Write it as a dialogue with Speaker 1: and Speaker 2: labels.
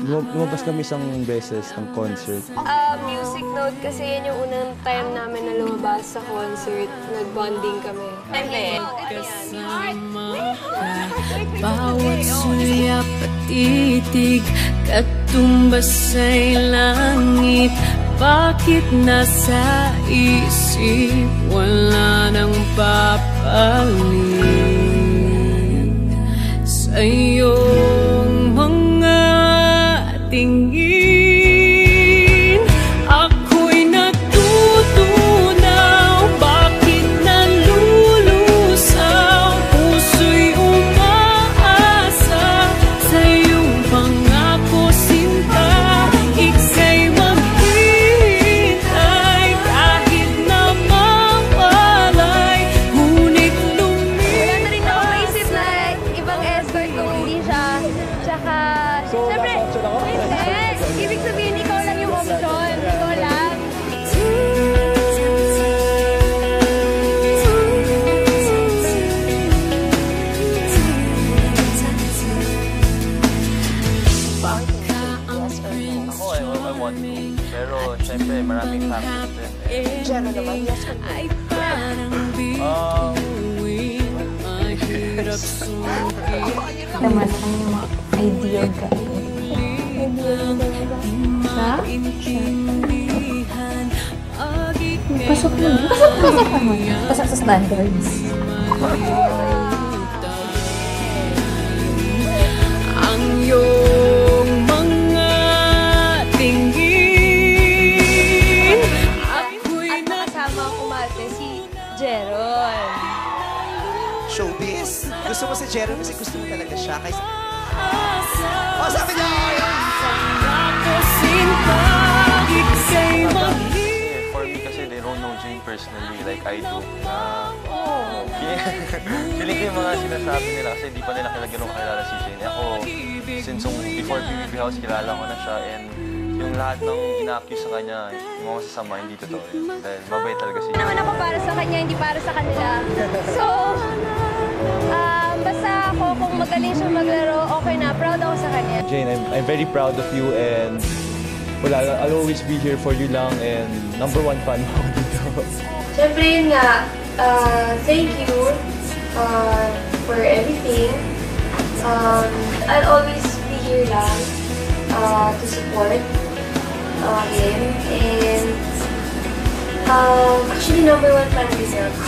Speaker 1: lumabas kami isang beses ng concert.
Speaker 2: Music Note kasi yan yung unang time namin na lumabas sa concert. Nag-bonding kami.
Speaker 3: Bawat sulyap at titig, katumbas ay langit. Bakit nasa isip wala nang papalit sa iyong mga tingin? Ako'y natutunaw, bakit nalulusaw? Puso'y umaasa sa iyong pangako, sinta. Ika'y maghihintay kahit na mawalay, ngunit
Speaker 2: Wala na rin ako maisip na ibang escort kung hindi siya. Tsaka, syempre, hindi. Ibig sabihin, ikaw lang yung option. Ikaw lang.
Speaker 4: Ako, I want to. Pero, syempre, maraming factors din.
Speaker 2: Jero naman, yes.
Speaker 3: ay parang bituin, mahirap sungkit.
Speaker 5: Naman ang mga ideal guy. Pasok naman. Pasok naman. Pasok sa standards.
Speaker 3: Ang iyong mga tingin. Ako'y
Speaker 2: At nakasama ang umarte si Jeron.
Speaker 6: Showbiz. Gusto mo si Jero kasi gusto mo talaga siya. Kaysa...
Speaker 3: nasa
Speaker 6: Oh, sabi niya!
Speaker 3: pangako, sinta. Ika'y
Speaker 4: For me kasi, they don't know Jane personally like I do. Feeling ko yung mga sinasabi nila kasi di pa nila ganun kakilala si Jane. Ako, since before PBB House, kilala ko na siya and yung lahat ng ina-accuse sa kanya, yung mga masasama, hindi totoo yun. Dahil mabait talaga si Jane.
Speaker 2: Naman ako para sa kanya, hindi para sa kanila. So, basta ako, kung magaling siya maglaro, okay na. Proud ako sa kanya.
Speaker 1: Jane, I'm very proud of you and I'll always be here for you lang and #1 fan mo ako dito.
Speaker 2: Siyempre yun nga, thank you for everything. I'll always be here lang to support him. And actually, #1 fan din ako.